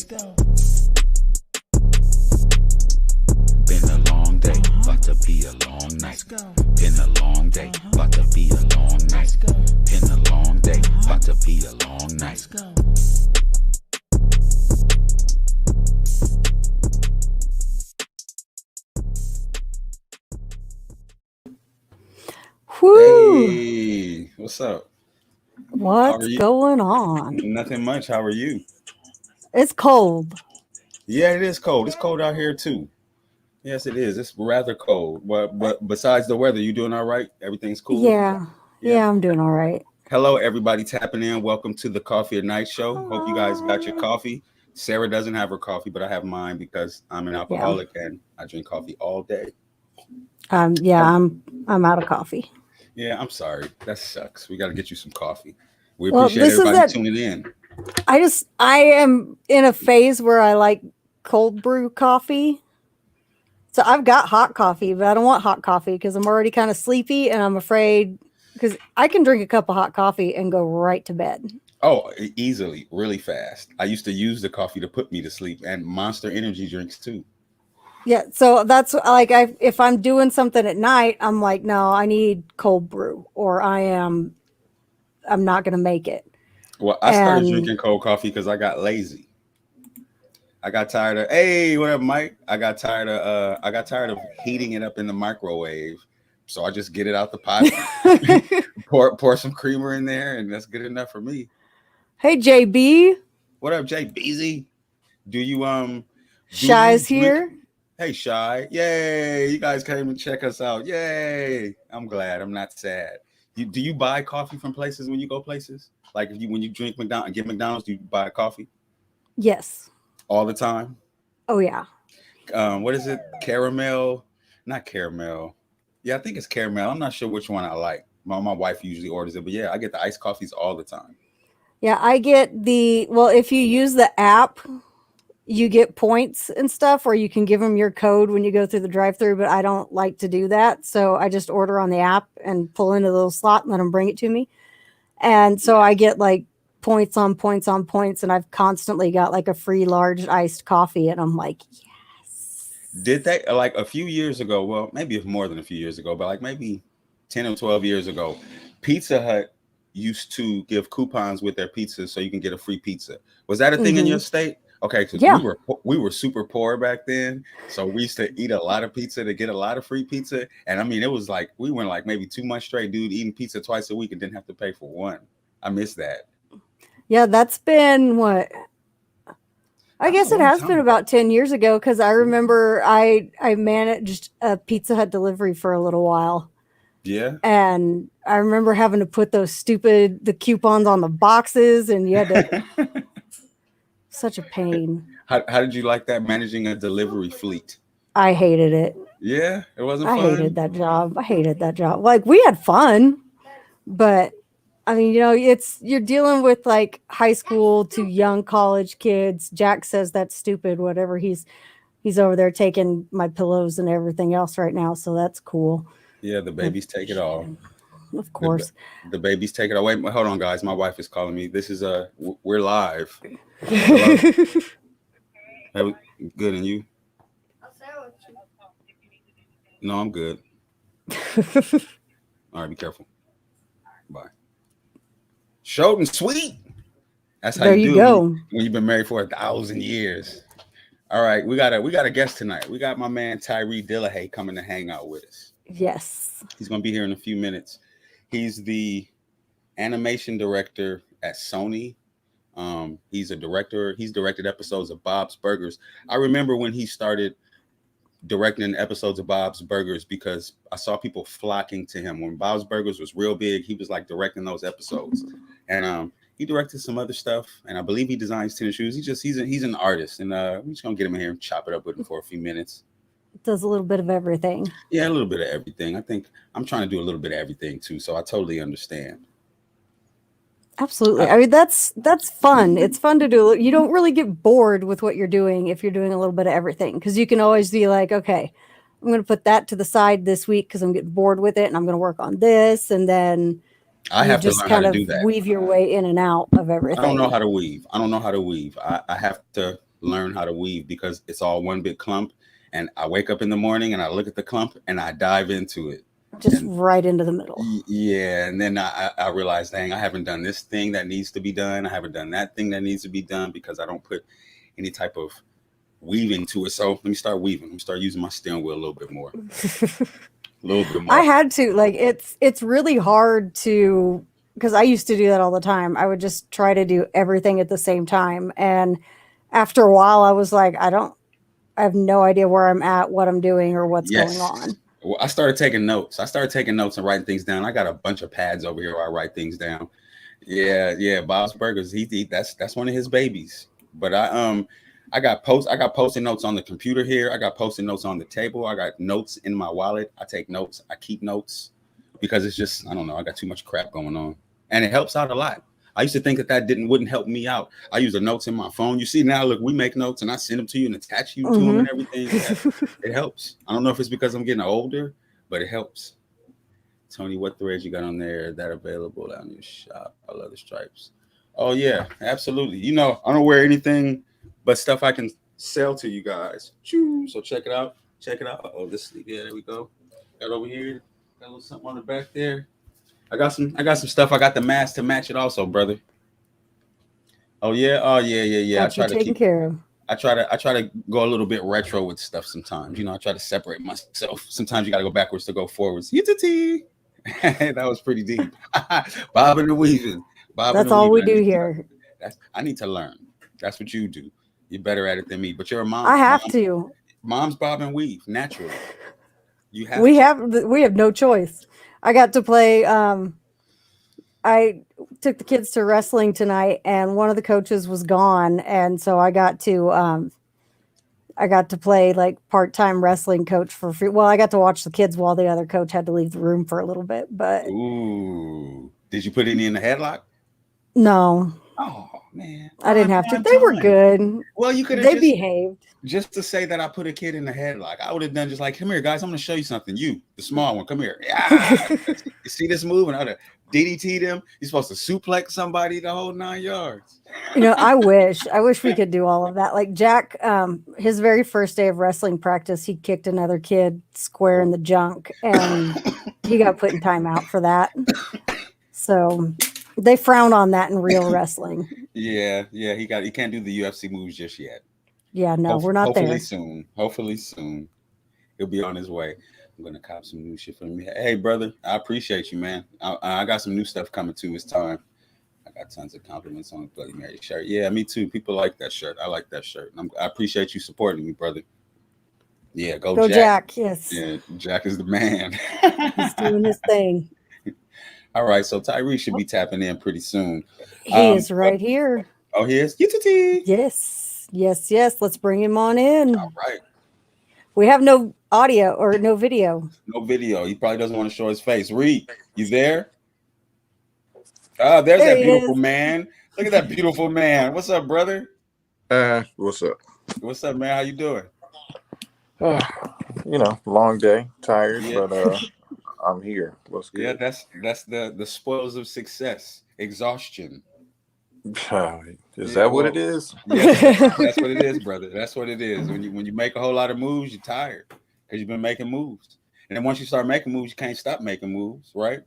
go. Been a long day, about to be a long night. Been a long day, about to be a long night. Been a long day, about to be a long night. Whoo! Hey, what's up? What's going on? Nothing much. How are you? It's cold. Yeah, it is cold. It's cold out here too. Yes, it is. It's rather cold. But besides the weather, you doing all right? Everything's cool? Yeah, I'm doing all right. Hello, everybody tapping in. Welcome to the Coffee at Night Show. Hope you guys got your coffee. Sarah doesn't have her coffee, but I have mine because I'm an alcoholic and I drink coffee all day. I'm out of coffee. Yeah, I'm sorry. That sucks. We got to get you some coffee. We appreciate everybody tuning in. I am in a phase where I like cold brew coffee. So I've got hot coffee, but I don't want hot coffee because I'm already kind of sleepy and I'm afraid because I can drink a cup of hot coffee and go right to bed. Oh, easily, really fast. I used to use the coffee to put me to sleep and Monster Energy drinks too. Yeah, so that's like if I'm doing something at night, I'm like, no, I need cold brew or I'm not going to make it. Well, I started drinking cold coffee because I got lazy. I got tired of, hey, what up, Mike? I got tired of heating it up in the microwave. So I just get it out the pot, pour some creamer in there, and that's good enough for me. Hey, JB. What up, JBZ? Do you Shy's here. Hey, Shy. Yay. You guys came and check us out. Yay. I'm glad. I'm not sad. Do you buy coffee from places when you go places? Like when you drink McDonald's and get McDonald's, do you buy coffee? Yes. All the time? Oh, yeah. What is it? Caramel? Not caramel. Yeah, I think it's caramel. I'm not sure which one I like. My wife usually orders it, but yeah, I get the iced coffees all the time. Yeah, I get if you use the app, you get points and stuff, or you can give them your code when you go through the drive-thru, but I don't like to do that. So I just order on the app and pull into the little slot and let them bring it to me. And so I get like points on points on points, and I've constantly got like a free large iced coffee, and I'm like, yes. Did they like a few years ago? Well, maybe more than a few years ago, but like maybe 10 or 12 years ago, Pizza Hut used to give coupons with their pizzas so you can get a free pizza. Was that a thing in your state? Okay, because we were super poor back then, so we used to eat a lot of pizza to get a lot of free pizza. And I mean, it was like we went like maybe 2 months straight, dude, eating pizza twice a week and didn't have to pay for one. I miss that. Yeah, that's been what? I guess it has been about 10 years ago because I remember I managed a Pizza Hut delivery for a little while. Yeah. And I remember having to put the coupons on the boxes, and you had to. Such a pain. How did you like that, managing a delivery fleet? I hated it. Yeah, it wasn't fun. I hated that job. Like, we had fun, but I mean, you're dealing with like high school to young college kids. Jack says that's stupid, whatever. He's over there taking my pillows and everything else right now, so that's cool. Yeah, the babies take it all. Of course. The babies take it all. Wait, hold on, guys. My wife is calling me. This is we're live. Hey, good, and you? No, I'm good. All right, be careful. Bye. Short and sweet. That's how you go when you've been married for 1,000 years. All right, we got a guest tonight. We got my man Tyree Dillahay coming to hang out with us. Yes. He's gonna be here in a few minutes. He's the animation director at Sony. He's a director. He's directed episodes of Bob's Burgers. I remember when he started directing episodes of Bob's Burgers because I saw people flocking to him. When Bob's Burgers was real big, he was like directing those episodes. And he directed some other stuff, and I believe he designs tennis shoes. He's an artist, and we're just gonna get him in here and chop it up with him for a few minutes. Does a little bit of everything. Yeah, a little bit of everything. I think I'm trying to do a little bit of everything too, so I totally understand. Absolutely. I mean, that's fun. It's fun to do. You don't really get bored with what you're doing if you're doing a little bit of everything, because you can always be like, okay, I'm going to put that to the side this week because I'm getting bored with it, and I'm going to work on this, and then I have to learn how to do that. Weave your way in and out of everything. I don't know how to weave. I have to learn how to weave because it's all one big clump. And I wake up in the morning and I look at the clump and I dive into it. Just And right into the middle. yeah, and then I realized, dang, I haven't done this thing that needs to be done. I haven't done that thing that needs to be done because I don't put any type of weaving to it. So let me start weaving. Let me start using my steering wheel a little bit more. A little bit more. I had to, like, it's really hard to, because I used to do that all the time. I would just try to do everything at the same time. And after a while I was like, I have no idea where I'm at, what I'm doing, or what's going on. Well, I started taking notes. I started taking notes and writing things down. I got a bunch of pads over here where I write things down. Yeah. Bob's Burgers. He that's one of his babies. But I got post-it notes on the computer here. I got post-it notes on the table. I got notes in my wallet. I take notes. I keep notes because it's just, I don't know. I got too much crap going on, and it helps out a lot. I used to think that wouldn't help me out. I use the notes in my phone. You see now, look, we make notes and I send them to you and attach you to them and everything. Yeah, it helps. I don't know if it's because I'm getting older, but it helps. Tony, what threads you got on there that available out in your shop? I love the stripes. Oh yeah, absolutely. You know, I don't wear anything but stuff I can sell to you guys. So check it out. Check it out. Oh, this, yeah, there we go. Got over here. Got a little something on the back there. I got some stuff. I got the mask to match it also, brother. Oh yeah. I try to keep care of. I try to go a little bit retro with stuff sometimes. You know, I try to separate myself. Sometimes you got to go backwards to go forwards. That was pretty deep. Bobbing and weaving. That's all we do here. I need to learn. That's what you do. You're better at it than me. But you're a mom. I have to. Moms bob and weave naturally. We have no choice. I got to play. I took the kids to wrestling tonight, and one of the coaches was gone, and so I got to play like part-time wrestling coach for free. Well, I got to watch the kids while the other coach had to leave the room for a little bit. But ooh, did you put any in the headlock? No. Oh man, I didn't have to. They were good. Well, you could have. They behaved. Just to say that I put a kid in the headlock, I would have done just like, come here, guys. I'm going to show you something. You, the small one, come here. Yeah. You see this move? And I'd have DDT'd him. You're supposed to suplex somebody the whole 9 yards. You know, I wish we could do all of that. Like Jack, his very first day of wrestling practice, he kicked another kid square in the junk, and he got put in timeout for that. So they frown on that in real wrestling. Yeah. He can't do the UFC moves just yet. Yeah, no, we're not there. Hopefully soon. He'll be on his way. I'm going to cop some new shit for me. Hey, brother, I appreciate you, man. I got some new stuff coming too. It's time. I got tons of compliments on the Bloody Mary shirt. Yeah, me too. People like that shirt. I like that shirt. I appreciate you supporting me, brother. Yeah, go Jack. Yes. Yeah, Jack is the man. He's doing his thing. All right, so Tyree should be tapping in pretty soon. He is right here. Oh, he is? Yes. Let's bring him on in. All right. We have no audio or no video. No video. He probably doesn't want to show his face. Reed, you there? Oh, there's that beautiful man. Look at that beautiful man. What's up, brother? What's up? What's up, man? How you doing? Long day, tired, but I'm here. What's good? Yeah, that's the spoils of success. Exhaustion. Is that what it is? Yeah, that's what it is, brother. That's what it is. When you make a whole lot of moves, you're tired because you've been making moves. And then once you start making moves, you can't stop making moves, right?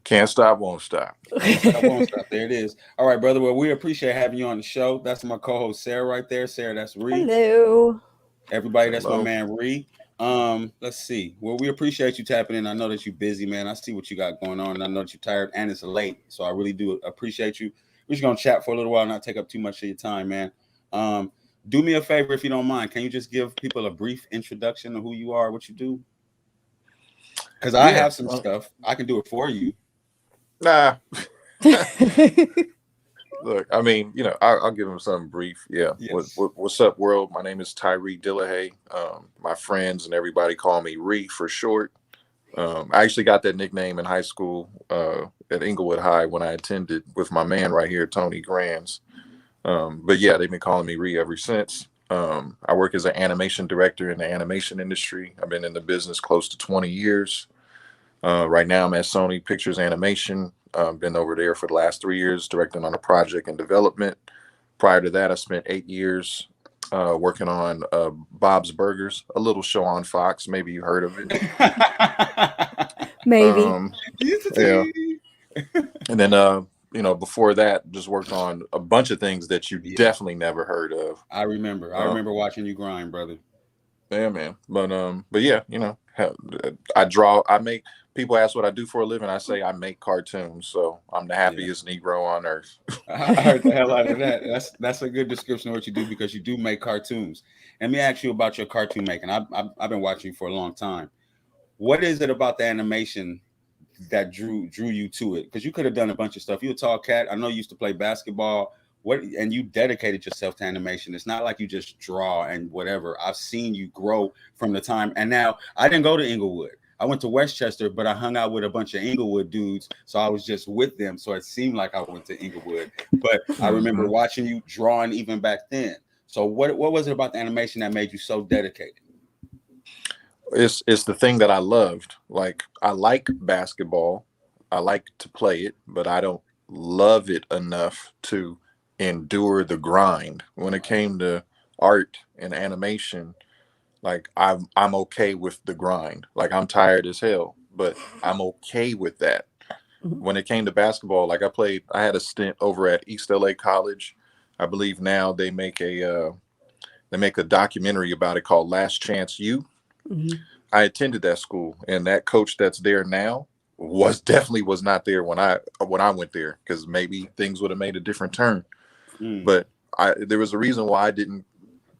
Can't stop, won't stop. Won't stop. There it is. All right, brother. Well, we appreciate having you on the show. That's my co-host Sarah right there. Sarah, that's Reed. Hello. Everybody, that's my man Reed. Let's see. Well, we appreciate you tapping in. I know that you're busy, man. I see what you got going on, and I know that you're tired, and it's late. So I really do appreciate you. We're just gonna chat for a little while, not take up too much of your time, man. Do me a favor if you don't mind. Can you just give people a brief introduction of who you are, what you do? Because I have some stuff. I can do it for you. Nah. Look, I mean, I'll give them something brief. Yeah. Yes. What's up, world? My name is Tyree Dillahay. My friends and everybody call me Ree for short. I actually got that nickname in high school at Inglewood High when I attended with my man right here, Tony Grands. But yeah, they've been calling me Ree ever since. I work as an animation director in the animation industry. I've been in the business close to 20 years. Right now I'm at Sony Pictures Animation. Been over there for the last 3 years directing on a project and development. Prior to that, I spent 8 years working on Bob's Burgers, a little show on Fox. Maybe you heard of it. Maybe. Yeah. And then, before that, just worked on a bunch of things that you definitely never heard of. I remember watching you grind, brother. Yeah, man. But yeah, I make, people ask what I do for a living. I say I make cartoons. So I'm the happiest Negro on earth. I heard the hell out of that. That's a good description of what you do, because you do make cartoons. Let me ask you about your cartoon making. I've been watching you for a long time. What is it about the animation that drew you to it? Because you could have done a bunch of stuff. You're a tall cat. I know you used to play basketball. And you dedicated yourself to animation. It's not like you just draw and whatever. I've seen you grow from the time. And now I didn't go to Inglewood. I went to Westchester, but I hung out with a bunch of Inglewood dudes. So I was just with them. So it seemed like I went to Inglewood. But I remember watching you drawing even back then. So what was it about the animation that made you so dedicated? It's the thing that I loved. Like, I like basketball. I like to play it, but I don't love it enough to endure the grind. When it came to art and animation, like, I'm okay with the grind. Like, I'm tired as hell, but I'm okay with that. When it came to basketball, like, I had a stint over at East LA College. I believe now they make a documentary about it called Last Chance U. I attended that school, and that coach that's there now was not there when I went there, because maybe things would have made a different turn. But there was a reason why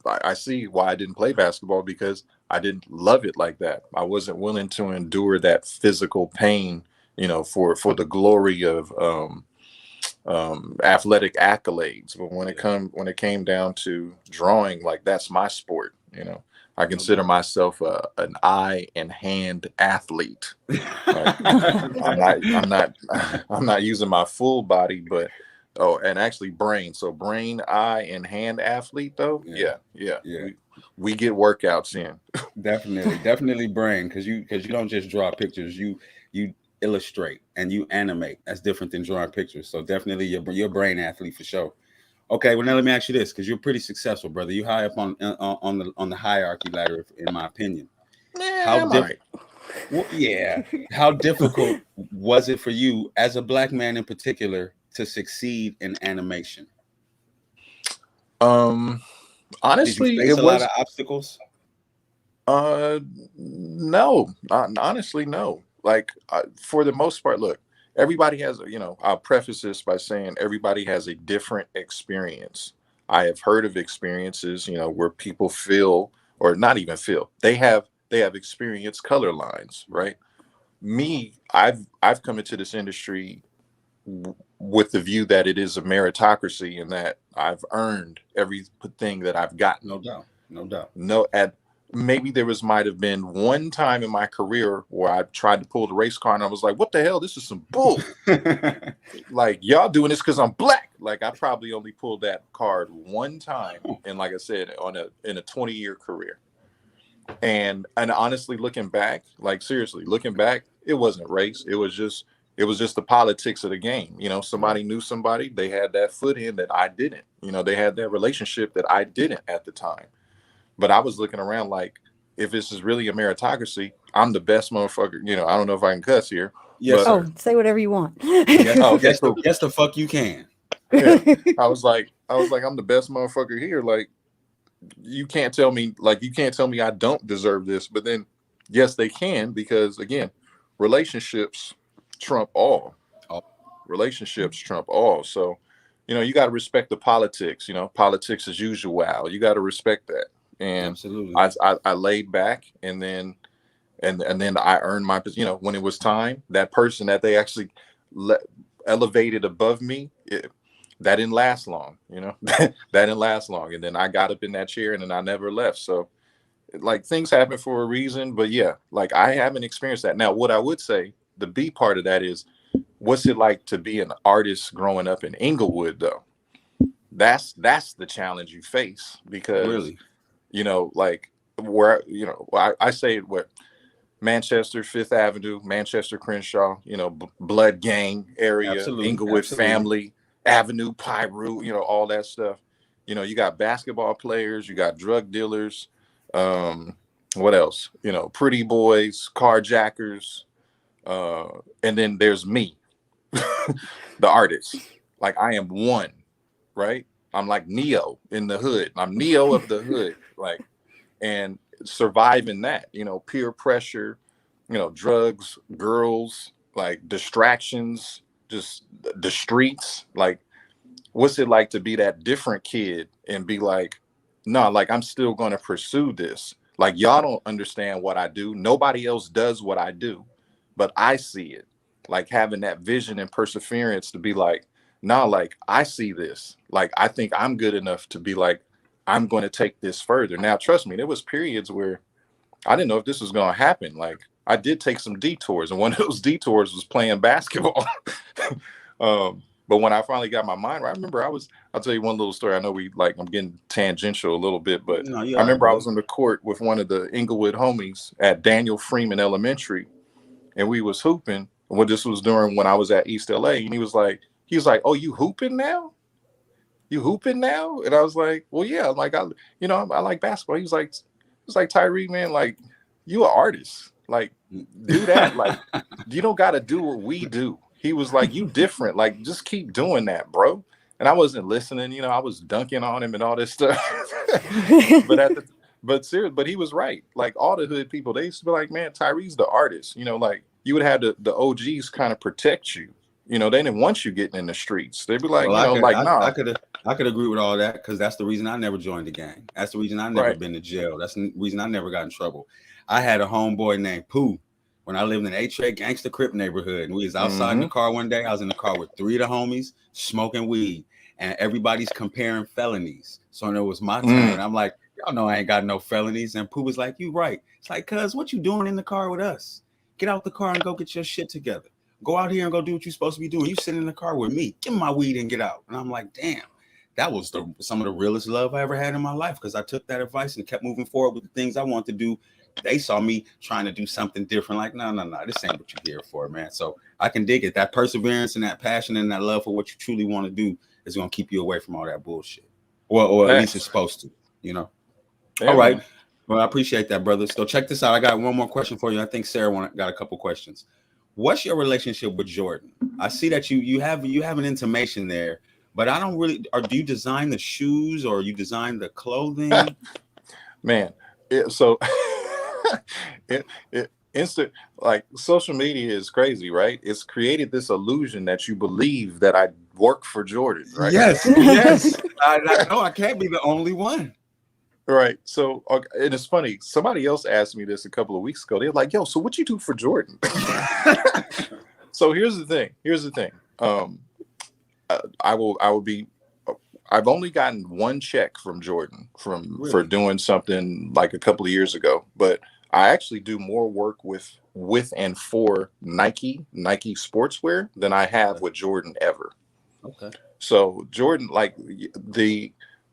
I see why I didn't play basketball, because I didn't love it like that. I wasn't willing to endure that physical pain, for the glory of athletic accolades. But when it came down to drawing, like, that's my sport. I consider myself an eye and hand athlete. Like, I'm not using my full body, but and actually brain. So brain, eye, and hand athlete though. Yeah. We get workouts in. Definitely brain, because you don't just draw pictures. You illustrate and you animate. That's different than drawing pictures. So definitely you're a brain athlete for sure. Okay, well, now let me ask you this, because you're pretty successful, brother. You high up on the hierarchy ladder, in my opinion. How difficult was it for you, as a black man in particular, to succeed in animation? Honestly, did you face a lot of obstacles? No, honestly, no. Like, for the most part, look, everybody has, I'll preface this by saying everybody has a different experience. I have heard of experiences, where people feel, or not even feel, they have experienced color lines, right? Me, I've come into this industry with the view that it is a meritocracy, and that I've earned everything that I've gotten. No doubt. Maybe there might have been one time in my career where I tried to pull the race car and I was like, what the hell? This is some bull. Like, y'all doing this because I'm black. Like, I probably only pulled that card one time. And like I said, in a 20-year career. And honestly, looking back, it wasn't race. It was just the politics of the game. Somebody knew somebody, they had that foot in that I didn't. They had that relationship that I didn't at the time. But I was looking around like, if this is really a meritocracy, I'm the best motherfucker. I don't know if I can cuss here. Yes, sir. Say whatever you want. Yes, the fuck you can. Yeah. I was like, I'm the best motherfucker here. Like, you can't tell me I don't deserve this. But then, yes, they can, because again, relationships trump all. Relationships trump all. So, you got to respect the politics. Politics as usual. You got to respect that. And absolutely, I laid back, and then I earned my, when it was time, that person that they actually elevated above me, that didn't last long. That didn't last long. And then I got up in that chair, and then I never left. So, like, things happen for a reason. But yeah, like, I haven't experienced that. Now, what I would say, the B part of that is, what's it like to be an artist growing up in Inglewood, though? That's the challenge you face, because really, like, where, I say what, Manchester, Fifth Avenue, Manchester, Crenshaw, Blood Gang area, absolutely, Inglewood absolutely. Family Avenue, Piru, all that stuff. You know, you got basketball players, you got drug dealers, what else? You know, pretty boys, carjackers, and then there's me, the artist. Like I am one, right? I'm like Neo in the hood. I'm Neo of the hood, like, and surviving that, you know, peer pressure, you know, drugs, girls, like distractions, just the streets. Like, what's it like to be that different kid and be like, no, like I'm still going to pursue this. Like y'all don't understand what I do. Nobody else does what I do, but I see it. Like having that vision and perseverance to be like, nah, like I see this. Like I think I'm good enough to be like, I'm going to take this further. Now, trust me, there was periods where I didn't know if this was going to happen. Like I did take some detours, and one of those detours was playing basketball. But when I finally got my mind right, I remember I'll tell you one little story. I know I'm getting tangential a little bit, but No, I remember I was on the court with one of the Inglewood homies at Daniel Freeman Elementary, and we was hooping. Well, this was during when I was at East LA, and he was like, oh, you hooping now? You hooping now? And I was like, well, yeah, like I like basketball. He was like, Tyree, man, like you an artist. Like do that. Like you don't gotta do what we do. He was like, you different. Like just keep doing that, bro. And I wasn't listening, you know, I was dunking on him and all this stuff. But he was right. Like all the hood people, they used to be like, man, Tyree's the artist. You know, like you would have the OGs kind of protect you. You know, they didn't want you getting in the streets. They'd be like, well, nah. I could agree with all that because that's the reason I never joined the gang. That's the reason I never been to jail. That's the reason I never got in trouble. I had a homeboy named Pooh when I lived in the H.A. Gangsta Crip neighborhood, and we was outside in the car one day. I was in the car with 3 of the homies smoking weed, and everybody's comparing felonies. So it was my turn. I'm like, y'all know I ain't got no felonies. And Pooh was like, you right. It's like, cuz, what you doing in the car with us? Get out the car and go get your shit together. Go out here and go do what you're supposed to be doing. You sit in the car with me. Give me my weed and get out. And I'm like, damn, that was some of the realest love I ever had in my life because I took that advice and kept moving forward with the things I wanted to do. They saw me trying to do something different. Like, no, this ain't what you're here for, man. So I can dig it. That perseverance and that passion and that love for what you truly want to do is going to keep you away from all that bullshit. Or at least it's supposed to, you know? Yeah, all right. Man. Well, I appreciate that, brother. So check this out. I got one more question for you. I think Sarah got a couple questions. What's your relationship with Jordan? I see that you have an intimation there, but I don't really. Or do you design the shoes or you design the clothing? Man, instant like social media is crazy, right? It's created this illusion that you believe that I work for Jordan, right? Yes. I know I can't be the only one. Right. So, and it's funny. Somebody else asked me this a couple of weeks ago. They're like, "Yo, so what you do for Jordan?" So here's the thing. I've only gotten one check from Jordan for doing something like a couple of years ago, but I actually do more work with and for Nike sportswear than I have with Jordan ever. Okay. So Jordan, like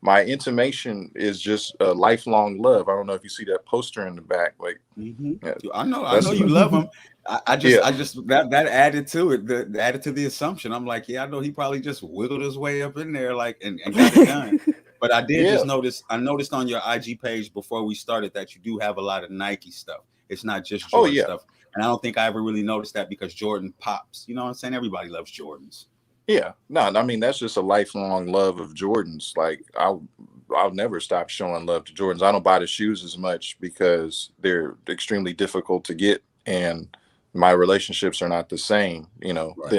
my intimation is just a lifelong love. I don't know if you see that poster in the back. Like, yeah, I know you love him. I just that added to it. That added to the assumption. I'm like, yeah, I know he probably just wiggled his way up in there, like, and got it done. But I did just notice. I noticed on your IG page before we started that you do have a lot of Nike stuff. It's not just Jordan stuff. And I don't think I ever really noticed that because Jordan pops. You know what I'm saying? Everybody loves Jordans. Yeah, no, I mean, that's just a lifelong love of Jordans. Like I'll never stop showing love to Jordans. I don't buy the shoes as much because they're extremely difficult to get, and my relationships are not the same. You know, right.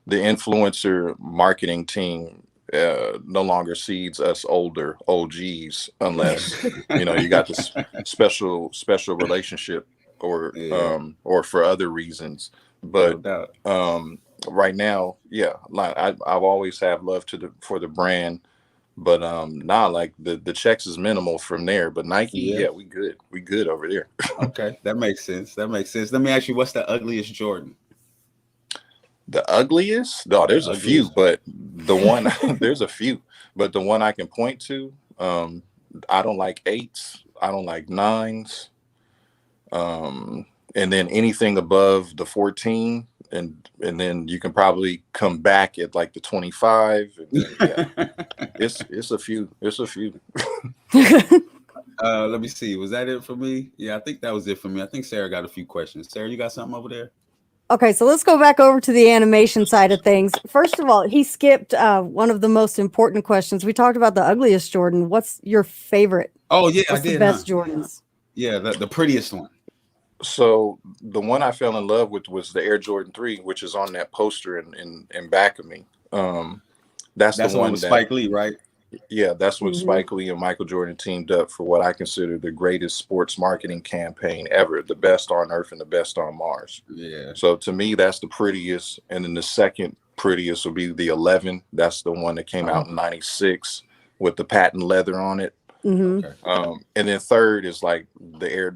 The influencer marketing team no longer seeds us older OGs unless you know you got this special relationship or for other reasons. But right now, I've always have love for the brand, but like the checks is minimal from there. But Nike, we good over there. Okay, that makes sense. Let me ask you, what's the ugliest Jordan? The ugliest? No, there's a few, but the one there's a few, but the one I can point to, I don't like 8s, I don't like 9s. and then anything above the 14, and then you can probably come back at like the 25. And then, yeah, it's a few. It's a few. Let me see. Was that it for me? Yeah, I think that was it for me. I think Sarah got a few questions. Sarah, you got something over there? Okay, so let's go back over to the animation side of things. First of all, he skipped one of the most important questions. We talked about the ugliest Jordan. What's your favorite? Oh yeah, What's I did. The best Jordans. Yeah, the prettiest one. So the one I fell in love with was the Air Jordan 3, which is on that poster in back of me. That's the one with Spike Lee, right? Yeah, that's when Spike Lee and Michael Jordan teamed up for what I consider the greatest sports marketing campaign ever, the best on Earth and the best on Mars. Yeah. So to me, that's the prettiest. And then the second prettiest would be the 11. That's the one that came out in 96 with the patent leather on it. Mm-hmm. Okay. And then third is like the Air.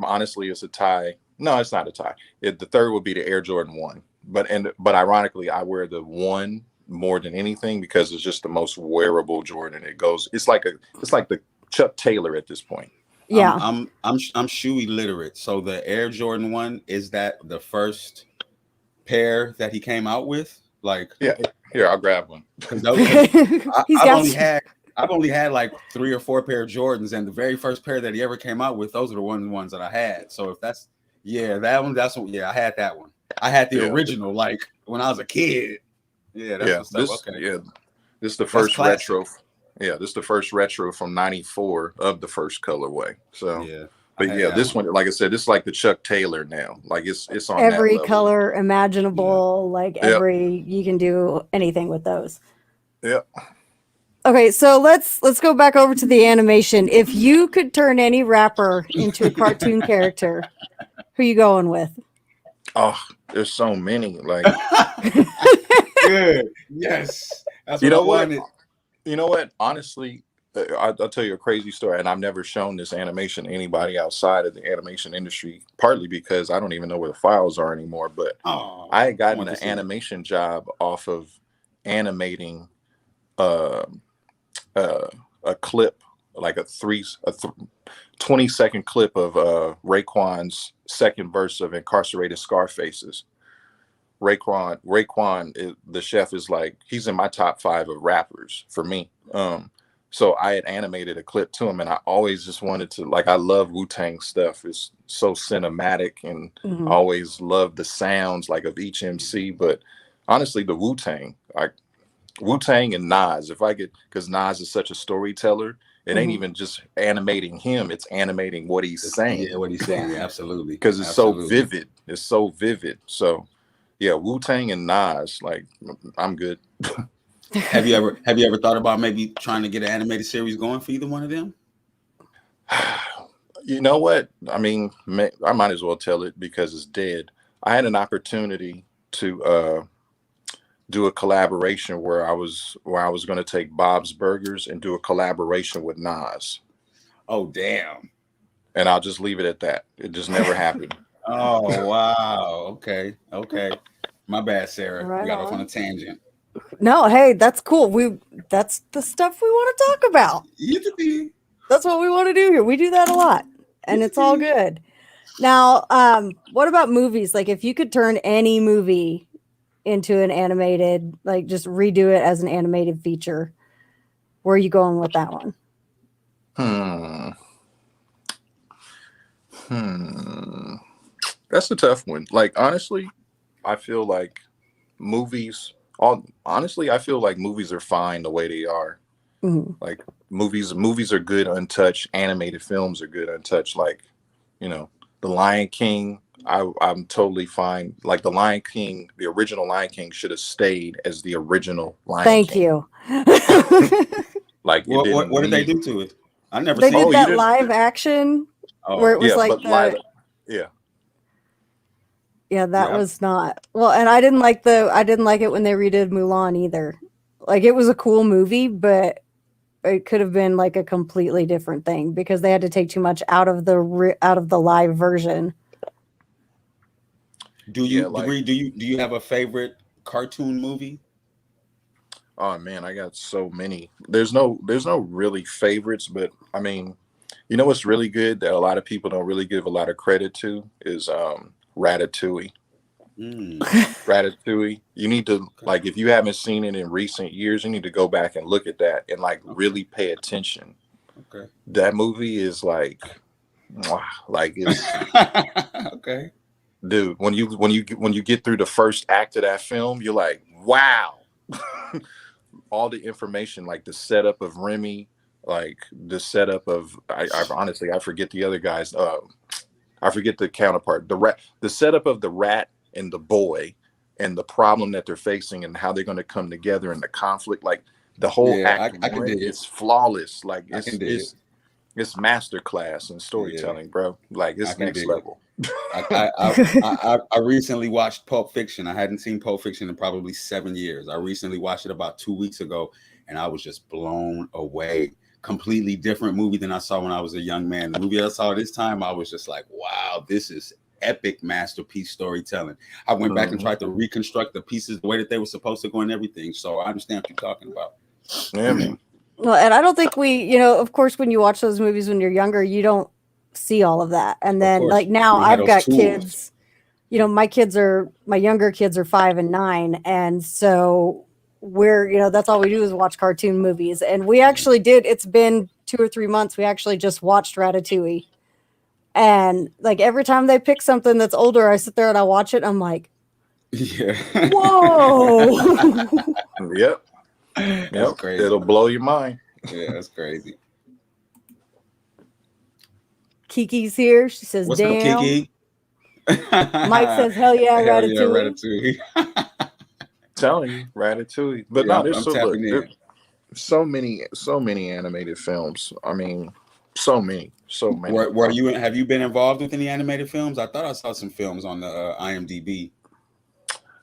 Honestly, it's a tie. No, it's not a tie. The third would be the Air Jordan 1. But ironically, I wear the 1 more than anything because it's just the most wearable Jordan. It's like the Chuck Taylor at this point. Yeah. I'm shoe illiterate. So the Air Jordan 1, is that the first pair that he came out with? Like, yeah, here, I'll grab one. I've only had like 3 or 4 pair of Jordans, and the very first pair that he ever came out with, those are the ones that I had. So if that's that one, I had that one. I had the original, like when I was a kid. Yeah, that's the stuff. This is the first retro. Yeah, this is the first retro from '94 of the first colorway. So this one, like I said, this is like the Chuck Taylor now. Like it's on every that color imaginable. Like you can do anything with those. Yeah. Okay, so let's go back over to the animation. If you could turn any rapper into a cartoon character, who are you going with? Oh, there's so many. Like, good. Yes. That's what I wanted. You know what? Honestly, I'll tell you a crazy story, and I've never shown this animation to anybody outside of the animation industry, partly because I don't even know where the files are anymore. But I had gotten an animation job off of animating a clip, like a 20-second clip of Raekwon's second verse of Incarcerated Scarfaces. Raekwon, the chef, is like, he's in my top 5 of rappers for me. So I had animated a clip to him, and I always just wanted to, like, I love Wu-Tang stuff. It's so cinematic, and I always loved the sounds like of each MC. But honestly, the Wu-Tang and Nas, because Nas is such a storyteller, it ain't even just animating him, it's animating what he's saying. Yeah, what he's saying, absolutely. Because it's so vivid. It's so vivid. So yeah, Wu-Tang and Nas, like, I'm good. Have you ever thought about maybe trying to get an animated series going for either one of them? You know what? I mean, I might as well tell it because it's dead. I had an opportunity to do a collaboration where I was going to take Bob's Burgers and do a collaboration with Nas. Oh, damn. And I'll just leave it at that. It just never happened. Oh, wow. Okay. My bad, Sarah. Right, we got off on a tangent. No, hey, that's cool. That's the stuff we want to talk about. That's what we want to do here. We do that a lot, and it's all good. Now, what about movies? Like, if you could turn any movie into an animated, like just redo it as an animated feature, where are you going with that one? That's a tough one. Like, honestly, I feel like movies are fine the way they are. Like, movies are good untouched. Animated films are good untouched. Like, The Lion King, I'm totally fine. Like, the Lion King, the original Lion King should have stayed as the original Lion King. Thank you. Like, what did they do to it? I never they seen did that live action where it was that was not well, and I didn't like it when they redid Mulan either. Like, it was a cool movie, but it could have been like a completely different thing because they had to take too much out of the live version. Do you have a favorite cartoon movie? Oh man, I got so many. There's no really favorites, but I mean, You know what's really good that a lot of people don't really give a lot of credit to is Ratatouille. Mm, Ratatouille. You need to, like, if you haven't seen it in recent years, you need to go back and look at that and like really pay attention. okay. That movie is like, wow, like it's Okay. dude. When you get through the first act of that film, you're like, wow. All the information, like the setup of Remy, like the setup of I honestly I forget the other guys. I forget the counterpart. The setup of the rat and the boy, and the problem that they're facing, and how they're going to come together, and the conflict. Like the whole Yeah, act I can one dig it. is flawless. Like I can dig it. it's master class in Yeah, storytelling, bro. Like I it's can next dig it. level. I recently watched Pulp Fiction. I hadn't seen Pulp Fiction in probably 7 years. I recently watched it about 2 weeks ago, and I was just blown away. Completely different movie than I saw when I was a young man. The movie I saw this time, I was just like, wow, this is epic masterpiece storytelling. I went back and Mhm. tried to reconstruct the pieces the way that they were supposed to go and everything. So I understand what you're talking about. Yeah, man. Well, and I don't think of course, when you watch those movies when you're younger, you don't see all of that. And Of then, course, like, now you don't have I've those got tools. kids. My younger kids are 5 and 9, and so that's all we do is watch cartoon movies. And we actually did. It's been 2 or 3 months. We actually just watched Ratatouille, and like every time they pick something that's older, I sit there and I watch it. And I'm like, Yeah. whoa. Yep. That's Yep. crazy. It'll blow your mind. Yeah, that's crazy. Kiki's here. She says, What's up, damn. Kiki? Mike says, hell yeah, Hell yeah, Ratatouille. Ratatouille. Telling you, Ratatouille. But Yeah, no, there's I'm so tapping in. so many animated films. I mean, so many. Have you been involved with any animated films? I thought I saw some films on the IMDb.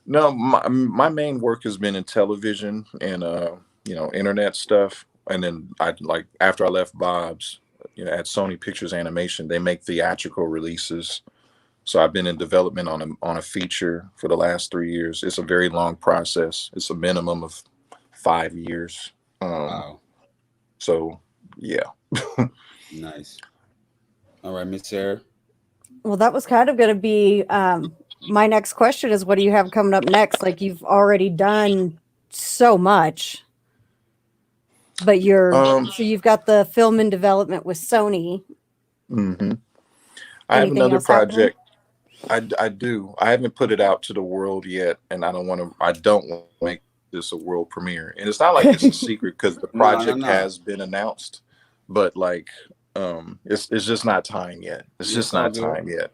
No, my main work has been in television and internet stuff. And then after I left Bob's, at Sony Pictures Animation, they make theatrical releases. So I've been in development on a feature for the last 3 years. It's a very long process. It's a minimum of 5 years. Wow. So yeah. Nice. All right, Miss Sarah. Well, that was kind of going to be my next question is, what do you have coming up next? Like, you've already done so much, but you've got the film in development with Sony. Mm-hmm. I have another project. I do. I haven't put it out to the world yet, and I don't want to make this a world premiere. And it's not like it's a secret because the project has been announced, but it's just not time yet. It's just not time yet.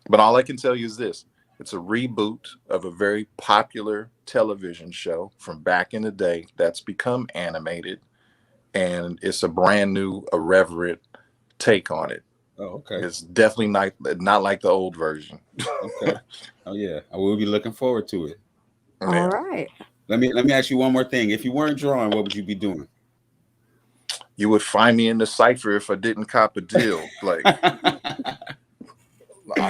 But all I can tell you is this: it's a reboot of a very popular television show from back in the day that's become animated, and it's a brand new, irreverent take on it. Oh, okay. It's definitely not like the old version. Okay. Oh yeah, I will be looking forward to it. Yeah. All right. Let me ask you one more thing. If you weren't drawing, what would you be doing? You would find me in the cipher if I didn't cop a deal. Like,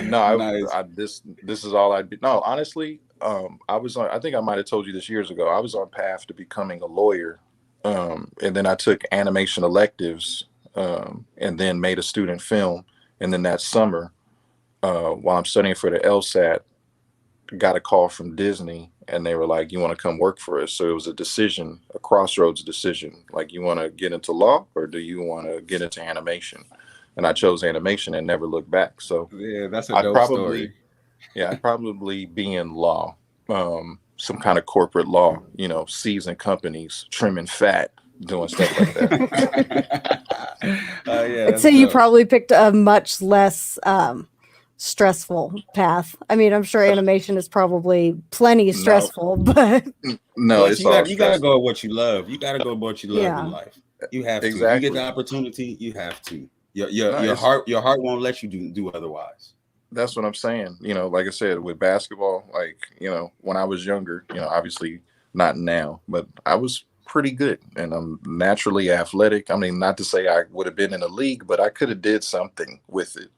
nice. This is all I'd be. No, honestly, I think I might have told you this years ago. I was on path to becoming a lawyer, and then I took animation electives, and then made a student film. And then that summer, while I'm studying for the LSAT, got a call from Disney, and they were like, "You want to come work for us?" So it was a crossroads decision. Like, you want to get into law or do you want to get into animation? And I chose animation and never looked back. So yeah, that's a dope story. Yeah, I'd probably be in law, some kind of corporate law, seasoned companies, trimming fat, doing stuff like that. Yeah, I'd say you probably picked a much less stressful path. I mean, I'm sure animation is probably plenty stressful, but no, it's you gotta go with what you love. You gotta go with what you love in life. You have to. Exactly. You get the opportunity, you have to. Your heart won't let you do otherwise. That's what I'm saying. Like I said, with basketball, when I was younger, obviously not now, but I was pretty good, and I'm naturally athletic. I mean, not to say I would have been in a league, but I could have did something with it.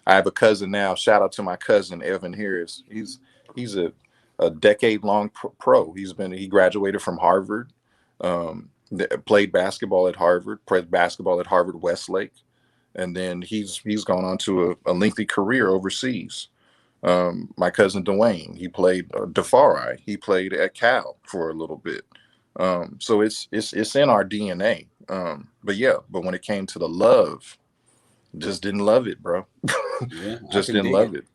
I have a cousin now. Shout out to my cousin Evan Harris. He's a decade-long pro. He graduated from Harvard, played basketball at Harvard, played basketball at Harvard Westlake, and then he's gone on to a lengthy career overseas. My cousin Dwayne, he played Defari. He played at Cal for a little bit. So it's in our DNA. But when it came to the love, just didn't love it, bro. Yeah, Just didn't love it.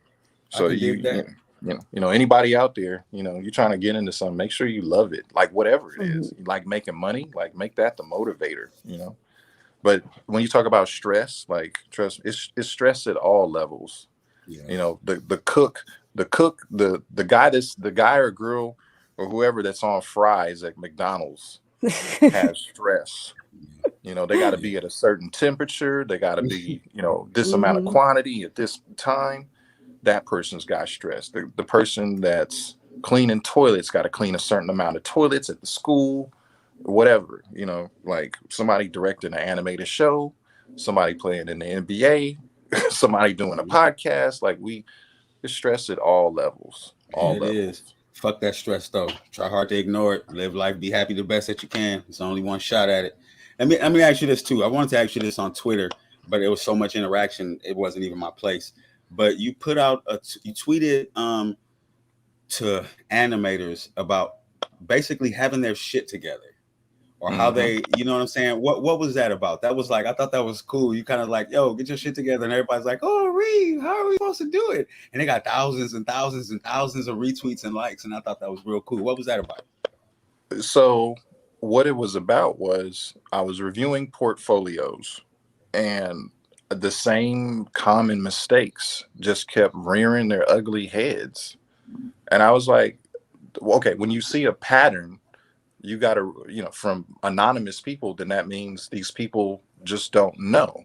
So anybody out there, you're trying to get into something, make sure you love it, like whatever it is. You like making money, like make that the motivator. But when you talk about stress, like trust, it's stress at all levels. Yeah. The cook, the guy or girl or whoever that's on fries at McDonald's has stress. They got to be at a certain temperature. They got to be, this amount of quantity at this time. That person's got stress. The person that's cleaning toilets got to clean a certain amount of toilets at the school, whatever, like somebody directing an animated show, somebody playing in the NBA, somebody doing a podcast. Like it's stress at all levels. Is. Fuck that stress though. Try hard to ignore it. Live life. Be happy the best that you can. It's only one shot at it. Let me ask you this too. I wanted to ask you this on Twitter, but it was so much interaction. It wasn't even my place. But you put out you tweeted to animators about basically having their shit together, or how they, you know what I'm saying? What was that about? That was like, I thought that was cool. You kind of like, yo, get your shit together, and everybody's like, oh, Reed, how are we supposed to do it? And they got thousands and thousands and thousands of retweets and likes, and I thought that was real cool. What was that about? So what it was about was I was reviewing portfolios, and the same common mistakes just kept rearing their ugly heads. And I was like, okay, when you see a pattern, you got to, from anonymous people, then that means these people just don't know.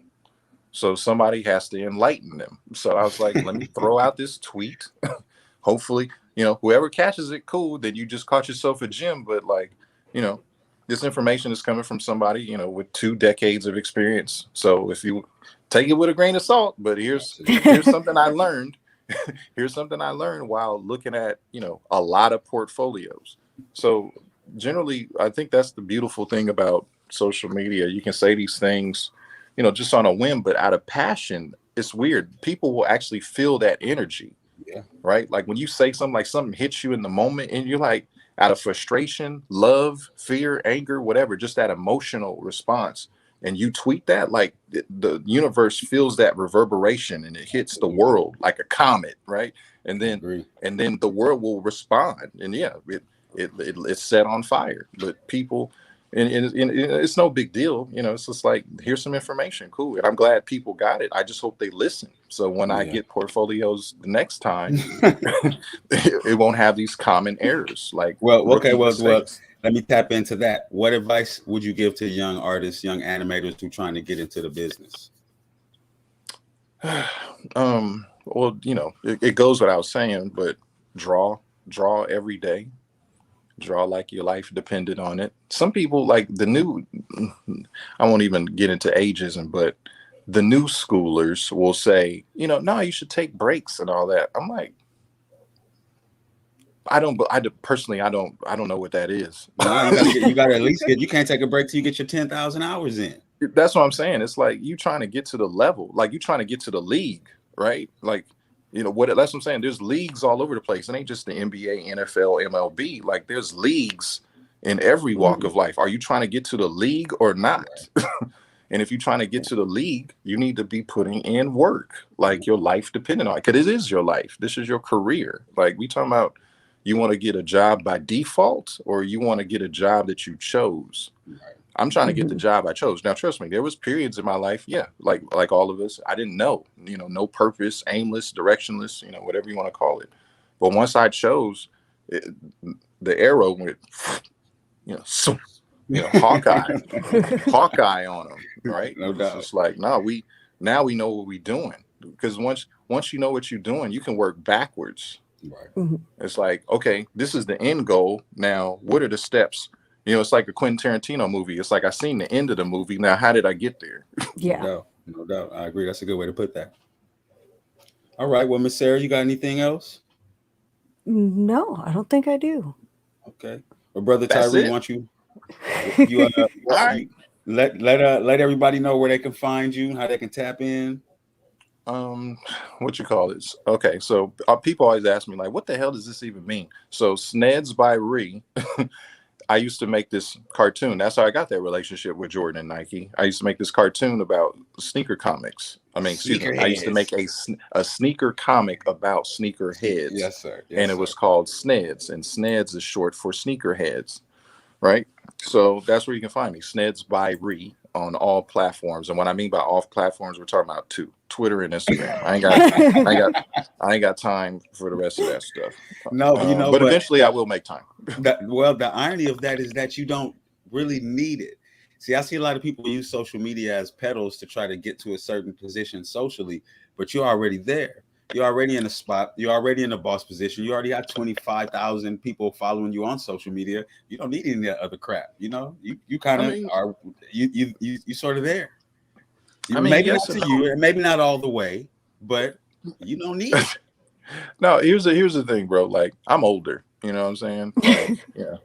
So somebody has to enlighten them. So I was like, let me throw out this tweet. Hopefully, whoever catches it, cool. Then you just caught yourself a gem. But this information is coming from somebody, with 2 decades of experience. So if you take it with a grain of salt, but here's something I learned. Here's something I learned while looking at, a lot of portfolios. So generally, I think that's the beautiful thing about social media. You can say these things, just on a whim, but out of passion. It's weird. People will actually feel that energy. Yeah. Right. Like when you say something, like something hits you in the moment, and you're like, out of frustration, love, fear, anger, whatever, just that emotional response. And you tweet that, like the universe feels that reverberation, and it hits the world like a comet, right? And then the world will respond, and it's set on fire. But people, and it's no big deal, it's just like, here's some information, cool. And I'm glad people got it. I just hope they listen. So when I get portfolios the next time, it won't have these common errors. Like, well, let me tap into that. What advice would you give to young artists, young animators who are trying to get into the business? Well, it goes without saying, but draw every day. Draw like your life depended on it. Some people, like I won't even get into ageism, but the new schoolers will say, no, you should take breaks and all that. I'm like, I don't know what that is. No, you gotta at least you can't take a break till you get your 10,000 hours in. That's what I'm saying. It's like you trying to get to the level, like you trying to get to the league, right? Like, that's what I'm saying. There's leagues all over the place. It ain't just the NBA, NFL, MLB. Like there's leagues in every walk of life. Are you trying to get to the league or not? And if you're trying to get to the league, you need to be putting in work, like your life depending on it. Because it is your life. This is your career. Like we talking about, you want to get a job by default, or you want to get a job that you chose. I'm trying to get the job I chose. Now, trust me, there was periods in my life, like all of us, I didn't know, no purpose, aimless, directionless, whatever you want to call it. But once I chose, the arrow went, Hawkeye on them, right? No doubt. It's like, no, we know what we're doing, because once you know what you're doing, you can work backwards. Right. It's like, okay, this is the end goal. Now, what are the steps? It's like a Quentin Tarantino movie. It's like, I seen the end of the movie. Now, how did I get there? Yeah. No doubt. I agree. That's a good way to put that. All right. Well, Miss Sarah, you got anything else? No, I don't think I do. Okay. Well, Brother Tyree, why don't you? All right. Let everybody know where they can find you, how they can tap in. What you call this? Okay, so people always ask me like, what the hell does this even mean? So Sneds by Ree. I used to make this cartoon. That's how I got that relationship with Jordan and Nike. I used to make this cartoon about sneaker comics. I mean, excuse me. I used to make a sneaker comic about sneaker heads. Yes, sir. Yes, and it was called Sneds, and Sneds is short for sneaker heads, right? So that's where you can find me, Sneds by Ree, on all platforms. And what I mean by all platforms, we're talking about Twitter and Instagram. I ain't got time for the rest of that stuff. No, but eventually I will make time. The irony of that is that you don't really need it. See, I see a lot of people use social media as pedals to try to get to a certain position socially, but you're already there. You're already in a spot. You're already in a boss position. You already got 25,000 people following you on social media. You don't need any other crap. You kind of are. You sort of there. Maybe not to you, and maybe not all the way, but you don't need it. No, here's the thing, bro. Like, I'm older. You know what I'm saying? Like, yeah.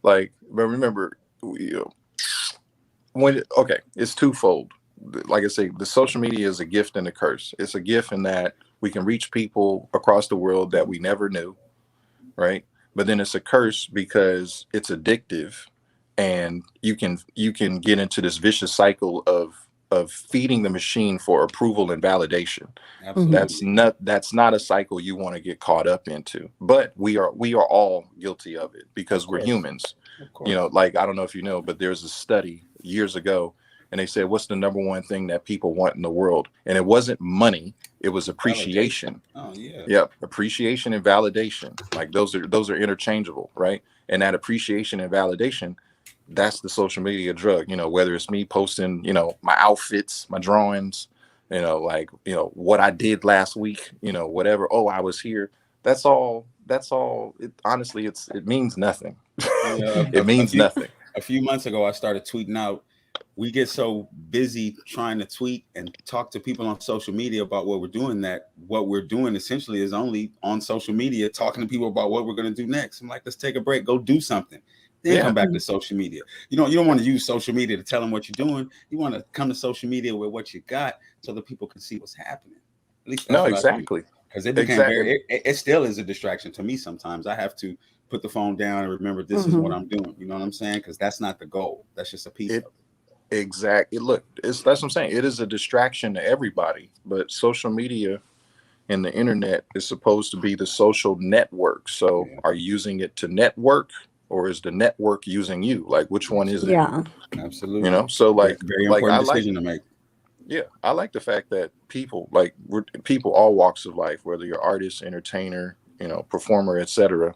Like, but remember, it's twofold. Like I say, the social media is a gift and a curse. It's a gift in that we can reach people across the world that we never knew, right? But then it's a curse because it's addictive, and you can get into this vicious cycle of feeding the machine for approval and validation. Absolutely. That's not a cycle you want to get caught up into. But we are all guilty of it because we're humans. Like, I don't know if you know, but there's a study years ago, and they said, what's the number one thing that people want in the world? And it wasn't money, it was appreciation. Oh yeah. Yep. Appreciation and validation. Like, those are interchangeable, right? And that appreciation and validation, that's the social media drug. Whether it's me posting, my outfits, my drawings, what I did last week, whatever. Oh, I was here. That's all. Honestly, it means nothing. It means nothing. A few months ago, I started tweeting out. We get so busy trying to tweet and talk to people on social media about what we're doing that what we're doing essentially is only on social media talking to people about what we're going to do next. I'm like, let's take a break, go do something. Then come back to social media. You don't want to use social media to tell them what you're doing. You want to come to social media with what you got so that people can see what's happening. At least that's exactly. Because it became it still is a distraction to me sometimes. I have to put the phone down and remember this is what I'm doing. You know what I'm saying? Because that's not the goal. That's just a piece of it. Exactly. Look, that's what I'm saying. It is a distraction to everybody, but social media and the internet is supposed to be the social network. So are you using it to network, or is the network using you? Like, which one is it? Yeah, absolutely. So like, very important decision to make. Yeah, I like the fact that people, all walks of life, whether you're artist, entertainer, performer, etc.,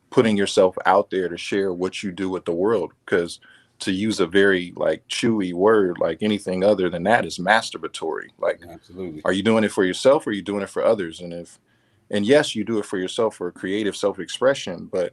putting yourself out there to share what you do with the world. Because to use a very chewy word, like anything other than that is masturbatory. Like, absolutely. Are you doing it for yourself, or are you doing it for others? And yes, you do it for yourself for creative self-expression, but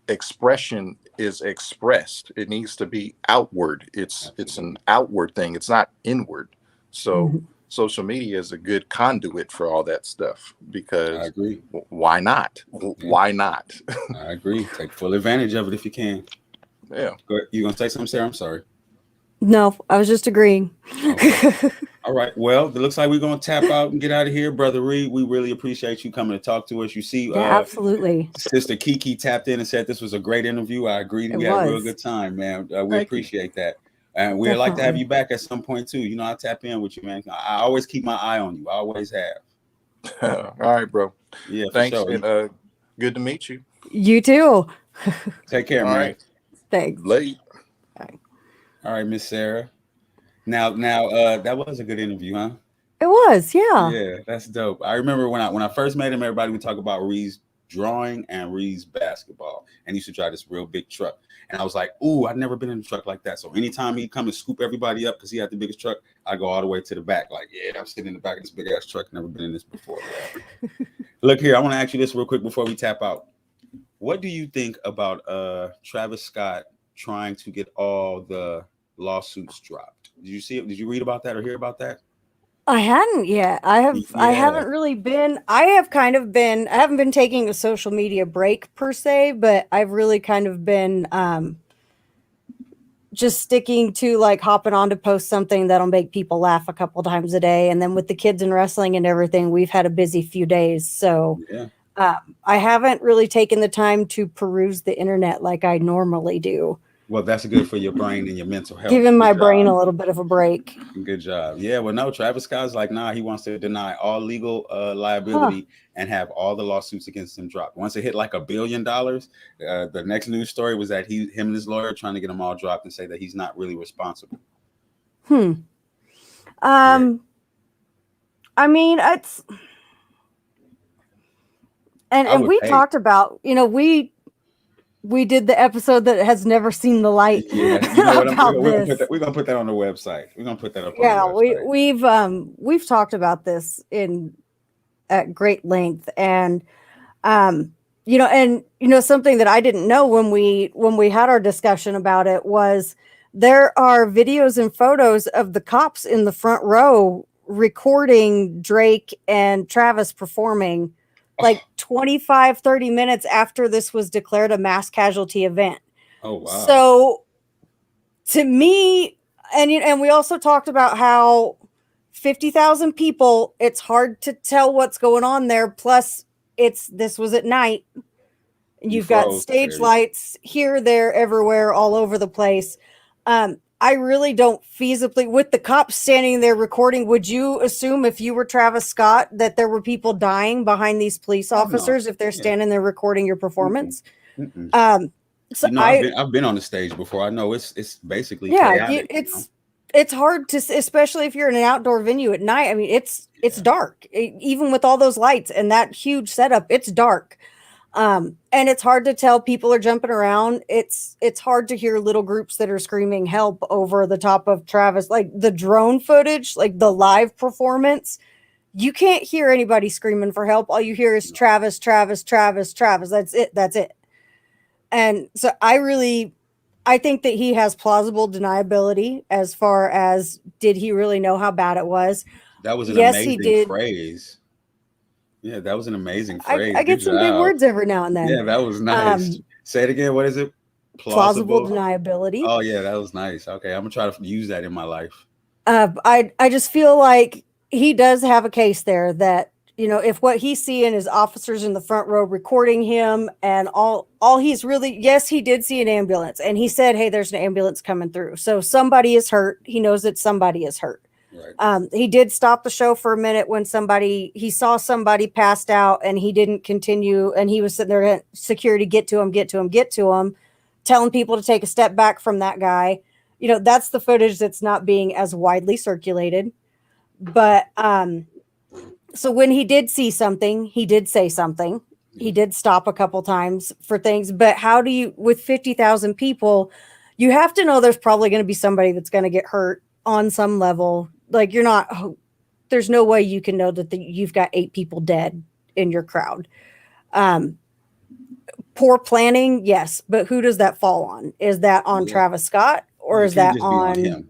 expression is expressed. It needs to be outward. It's an outward thing. It's not inward. So social media is a good conduit for all that stuff, because I agree. Why not? Why not? I agree. Take full advantage of it if you can. Yeah. You gonna say something, Sarah? I'm sorry. No, I was just agreeing. Okay. All right. Well, it looks like we're gonna tap out and get out of here, Brother Reed. We really appreciate you coming to talk to us. You see, absolutely. Sister Kiki tapped in and said this was a great interview. I agree. We had a real good time, man. We appreciate that, and we'd like to have you back at some point too. I tap in with you, man. I always keep my eye on you. I always have. All right, bro. Yeah. Thanks. Sure. And, good to meet you. You too. Take care, man. Right. Thanks. Late. All right, Miss Sarah. Now, that was a good interview, huh? It was, yeah. Yeah, that's dope. I remember when I first met him, everybody would talk about Reed's drawing and Reed's basketball, and he used to drive this real big truck. And I was like, ooh, I've never been in a truck like that. So anytime he'd come and scoop everybody up because he had the biggest truck, I go all the way to the back. Like, yeah, I'm sitting in the back of this big ass truck. Never been in this before. Look here, I want to ask you this real quick before we tap out. What do you think about Travis Scott trying to get all the lawsuits dropped? Did you see it? Did you read about that or hear about that? I hadn't yet. I haven't really been. I haven't been taking a social media break per se, but I've really kind of been just sticking to like hopping on to post something that'll make people laugh a couple times a day. And then with the kids and wrestling and everything, we've had a busy few days. So I haven't really taken the time to peruse the internet like I normally do. Well, that's good for your brain and your mental health. Giving my brain a little bit of a break. Good job. Yeah, well, no, Travis Scott's like, nah, he wants to deny all legal liability and have all the lawsuits against him dropped. Once it hit like $1 billion, the next news story was that him and his lawyer trying to get them all dropped and say that he's not really responsible. I mean, it's and we talked about, you know, we did the episode that has never seen the light. Yeah, you know what, we're gonna put that on the website. We're gonna put that up. Yeah, on the website. we've talked about this at great length, and something that I didn't know when we had our discussion about it was there are videos and photos of the cops in the front row recording Drake and Travis performing like 25, 30 minutes after this was declared a mass casualty event. Oh, wow. So to me, and we also talked about how 50,000 people, it's hard to tell what's going on there. Plus this was at night. You've got stage lights here, there, everywhere, all over the place. I really don't feasibly, with the cops standing there recording, would you assume if you were Travis Scott that there were people dying behind these police officers if they're standing there recording your performance? So I've been on the stage before. I know it's basically chaotic, it's hard to, especially if you're in an outdoor venue at night. I mean, it's dark, even with all those lights and that huge setup. It's dark. And it's hard to tell. People are jumping around. It's hard to hear little groups that are screaming help over the top of Travis, like the drone footage, like the live performance. You can't hear anybody screaming for help. All you hear is Travis, Travis, Travis, Travis. That's it. That's it. And so I think that he has plausible deniability as far as, did he really know how bad it was? That was an amazing phrase. Yeah, that was an amazing phrase. I get some big words every now and then. Yeah, that was nice. Say it again. What is it? Plausible deniability. Oh, yeah, that was nice. Okay, I'm going to try to use that in my life. I just feel like he does have a case there that, you know, if what he's seeing is officers in the front row recording him and all he's really, yes, he did see an ambulance and he said, hey, there's an ambulance coming through. So somebody is hurt. He knows that somebody is hurt. Right. He did stop the show for a minute when he saw somebody passed out and he didn't continue. And he was sitting there, security, get to him, telling people to take a step back from that guy. You know, that's the footage that's not being as widely circulated. But, so when he did see something, he did say something. He did stop a couple times for things. But how do you, with 50,000 people, you have to know there's probably going to be somebody that's going to get hurt on some level. Like there's no way you can know that you've got 8 people dead in your crowd. Poor planning, yes, but who does that fall on? Is that on Travis Scott, or is that on him?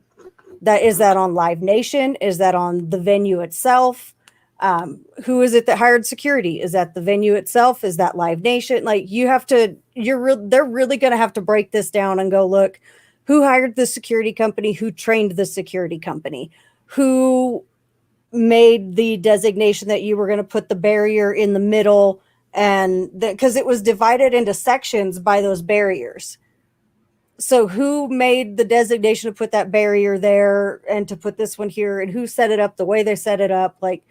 Is that on Live Nation? Is that on the venue itself? Who is it that hired security? Is that the venue itself? Is that Live Nation? Like they're really going to have to break this down and go, look, who hired the security company? Who trained the security company? Who made the designation that you were going to put the barrier in the middle? And because it was divided into sections by those barriers. So who made the designation to put that barrier there and to put this one here, and who set it up the way they set it up? Like,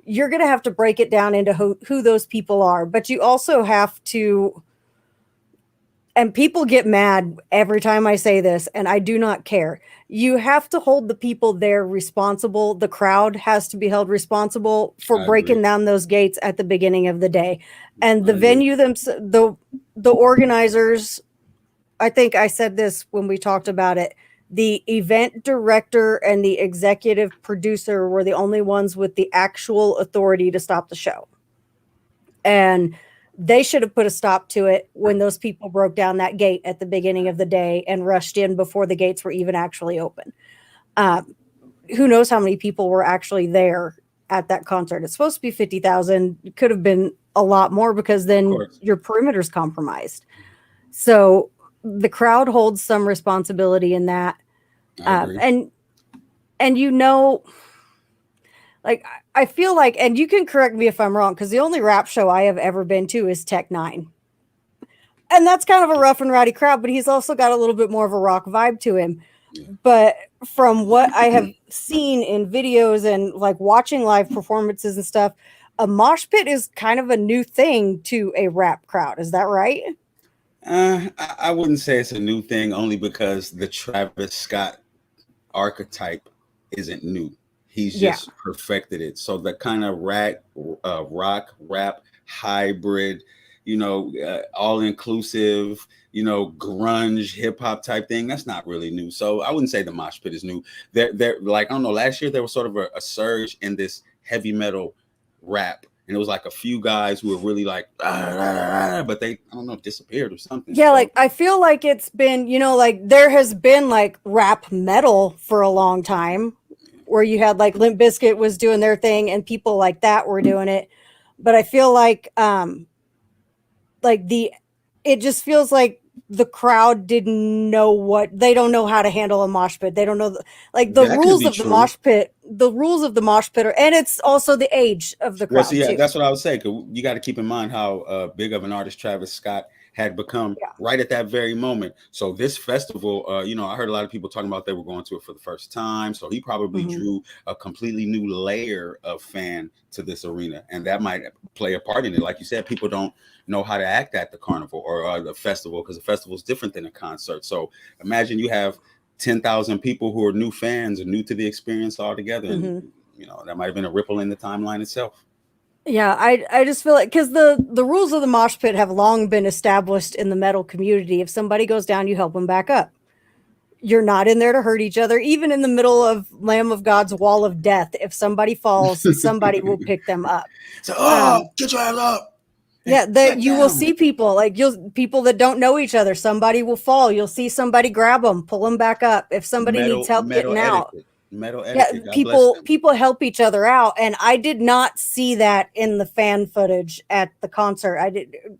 you're going to have to break it down into who those people are, but you also have to, and people get mad every time I say this, and I do not care. You have to hold the people there responsible. The crowd has to be held responsible for breaking down those gates at the beginning of the day. And the venue, the organizers, I think I said this when we talked about it, the event director and the executive producer were the only ones with the actual authority to stop the show. And they should have put a stop to it when those people broke down that gate at the beginning of the day and rushed in before the gates were even actually open. Who knows how many people were actually there at that concert? It's supposed to be 50,000. It could have been a lot more because then your perimeter's compromised. So the crowd holds some responsibility in that. I agree. And like I feel like, and you can correct me if I'm wrong, because the only rap show I have ever been to is Tech Nine. And that's kind of a rough and rowdy crowd, but he's also got a little bit more of a rock vibe to him. Yeah. But from what I have seen in videos and like watching live performances and stuff, a mosh pit is kind of a new thing to a rap crowd. Is that right? I wouldn't say it's a new thing, only because the Travis Scott archetype isn't new. He's just perfected it. So the kind of rock, rap, hybrid, all inclusive, grunge, hip hop type thing, that's not really new. So I wouldn't say the mosh pit is new. They're like, I don't know, last year there was sort of a surge in this heavy metal rap. And it was like a few guys who were really like, but they, I don't know, disappeared or something. Yeah, so, like I feel like it's been, like there has been like rap metal for a long time, where you had like Limp Bizkit was doing their thing and people like that were doing it. But I feel like it just feels like the crowd didn't know they don't know how to handle a mosh pit. They don't know the rules of the mosh pit. The rules of the mosh pit and it's also the age of the crowd. Well, see, yeah, that's what I would say. Cause you got to keep in mind how big of an artist Travis Scott had become right at that very moment. So this festival, I heard a lot of people talking about they were going to it for the first time. So he probably drew a completely new layer of fan to this arena, and that might play a part in it. Like you said, people don't know how to act at the carnival or the festival, because the festival is different than a concert. So imagine you have 10,000 people who are new fans and new to the experience altogether. And, that might have been a ripple in the timeline itself. Yeah, I just feel like, because the rules of the mosh pit have long been established in the metal community. If somebody goes down, you help them back up. You're not in there to hurt each other. Even in the middle of Lamb of God's wall of death, if somebody falls, somebody will pick them up. So, get your ass up. Yeah, you will see people people that don't know each other. Somebody will fall. You'll see somebody grab them, pull them back up. If somebody needs help getting out. Metal etiquette. Yeah, people help each other out, and I did not see that in the fan footage at the concert.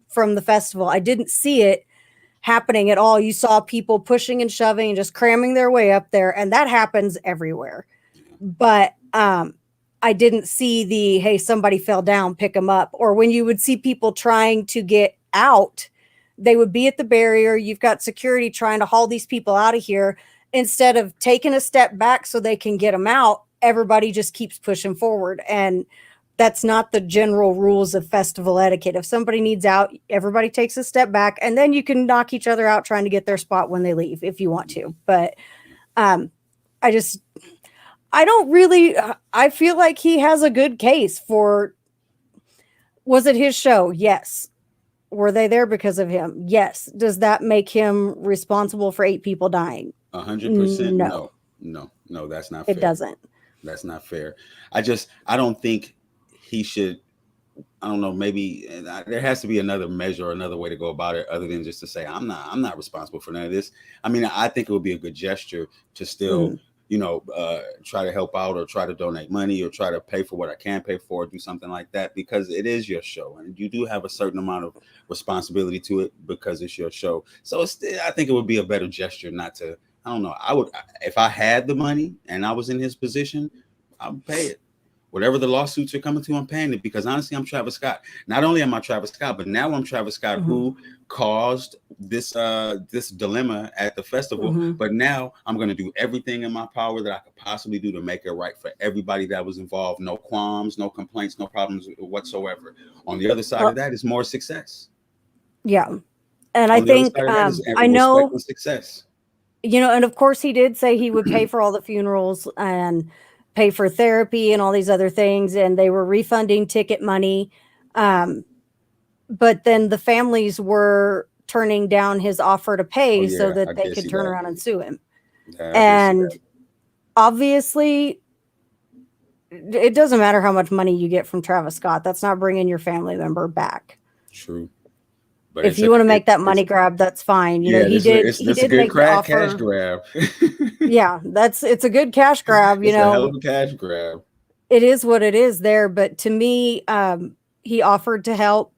From the festival. I didn't see it happening at all. You saw people pushing and shoving and just cramming their way up there, and that happens everywhere. But I didn't see hey, somebody fell down, pick them up, or when you would see people trying to get out, they would be at the barrier. You've got security trying to haul these people out of here. Instead of taking a step back so they can get them out, everybody just keeps pushing forward. And that's not the general rules of festival etiquette. If somebody needs out, everybody takes a step back, and then you can knock each other out trying to get their spot when they leave if you want to. But I feel like he has a good case for, was it his show? Yes. Were they there because of him? Yes. Does that make him responsible for 8 people dying? 100%. No, that's not fair. It doesn't. That's not fair. I don't think he should. I don't know. Maybe there has to be another measure or another way to go about it, other than just to say I'm not responsible for none of this. I mean, I think it would be a good gesture to still, try to help out or try to donate money or try to pay for what I can pay for, do something like that, because it is your show and you do have a certain amount of responsibility to it because it's your show. So I think it would be a better gesture not to. I don't know. I would, if I had the money and I was in his position, I would pay it. Whatever the lawsuits are coming to, I'm paying it, because honestly, I'm Travis Scott. Not only am I Travis Scott, but now I'm Travis Scott who caused this dilemma at the festival. But now I'm going to do everything in my power that I could possibly do to make it right for everybody that was involved. No qualms, no complaints, no problems whatsoever. On the other side of that is more success. Yeah. And I think I know success. And of course he did say he would pay for all the funerals and pay for therapy and all these other things. And they were refunding ticket money. But then the families were turning down his offer to pay so that they could turn around and sue him. And obviously it doesn't matter how much money you get from Travis Scott. That's not bringing your family member back. True. But if you want to make that money grab, that's fine. He did make the offer. Cash grab. Yeah, it's a good cash grab. It's a hell of a cash grab. It is what it is there. But to me, he offered to help.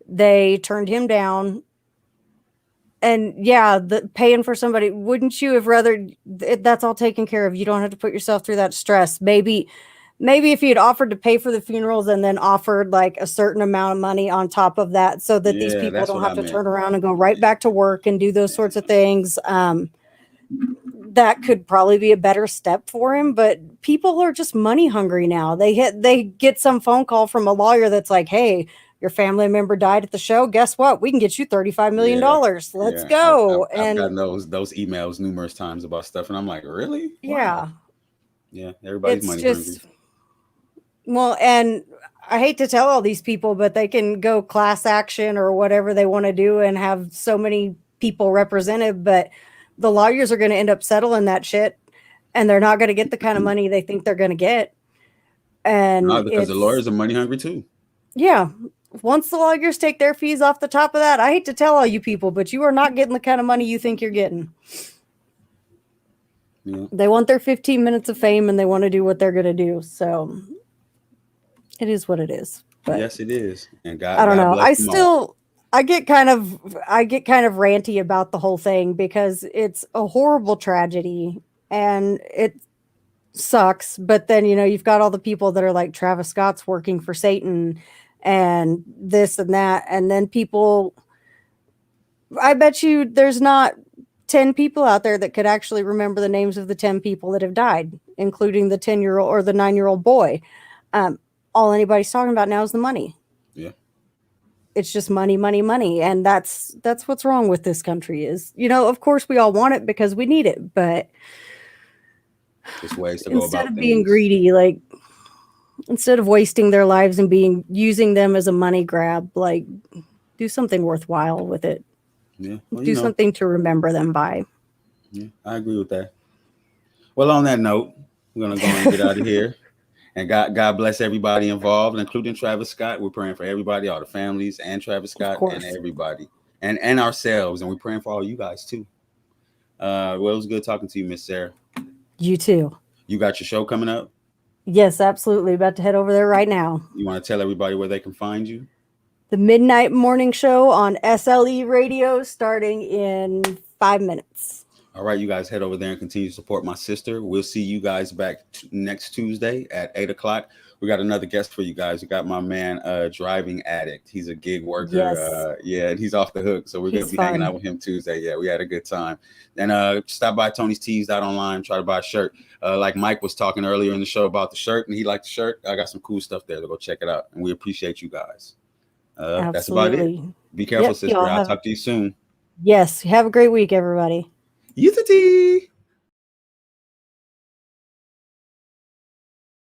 They turned him down. And yeah, the paying for somebody, wouldn't you have rather that's all taken care of? You don't have to put yourself through that stress. Maybe if you'd offered to pay for the funerals and then offered like a certain amount of money on top of that so that these Yeah, people that's don't what have I to meant. turn around and go right back to work and do those sorts of things. That could probably be a better step for him, but people are just money hungry now. They get some phone call from a lawyer that's like, "Hey, your family member died at the show. Guess what? We can get you $35 million. Yeah, Let's yeah. I've, go." I've And gotten those emails numerous times about stuff, and I'm like, really? yeah, Wow. Yeah, everybody's it's money hungry. just, well, and I hate to tell all these people, but they can go class action or whatever they want to do and have so many people represented, but the lawyers are going to end up settling that shit and they're not going to get the kind of money they think they're going to get. And No, because the it's, lawyers are money hungry too. yeah, once the lawyers take their fees off the top of that, I hate to tell all you people, but you are not getting the kind of money you think you're getting. Yeah. They want their 15 minutes of fame and they want to do what they're going to do. So it is what it is. But Yes, it is. And I don't God know. bless them all. I get kind of ranty about the whole thing because it's a horrible tragedy and it sucks. But then, you've got all the people that are like Travis Scott's working for Satan and this and that. And then people, I bet you there's not 10 people out there that could actually remember the names of the 10 people that have died, including the 10-year-old or the 9-year-old boy. All anybody's talking about now is the money. Yeah. It's just money, money, money. And that's what's wrong with this country is, of course we all want it because we need it, but There's ways to go instead about of being things. greedy, like instead of wasting their lives and using them as a money grab, like do something worthwhile with it. Yeah. Well, Do something to remember them by. Yeah, I agree with that. Well, on that note, we're gonna go and get out of here. And God bless everybody involved, including Travis Scott. We're praying for everybody, all the families, and Travis Scott, and everybody, and ourselves. And we're praying for all you guys too. Well, it was good talking to you, Miss Sarah. You too. You got your show coming up? Yes, absolutely. About to head over there right now. You want to tell everybody where they can find you? The Midnight Morning Show on SLE Radio starting in 5 minutes. All right, you guys head over there and continue to support my sister. We'll see you guys back next Tuesday at 8 o'clock. We got another guest for you guys. We got my man, Driving Addict. He's a gig worker. Yes. And he's off the hook. So we're going to be hanging out with him Tuesday. Yeah, we had a good time. And stop by Tony'sTees.online. Try to buy a shirt. Like Mike was talking earlier in the show about the shirt, and he liked the shirt. I got some cool stuff there. So go check it out. And we appreciate you guys. That's about it. Be careful, sister. I'll talk to you soon. Yes. Have a great week, everybody. You too.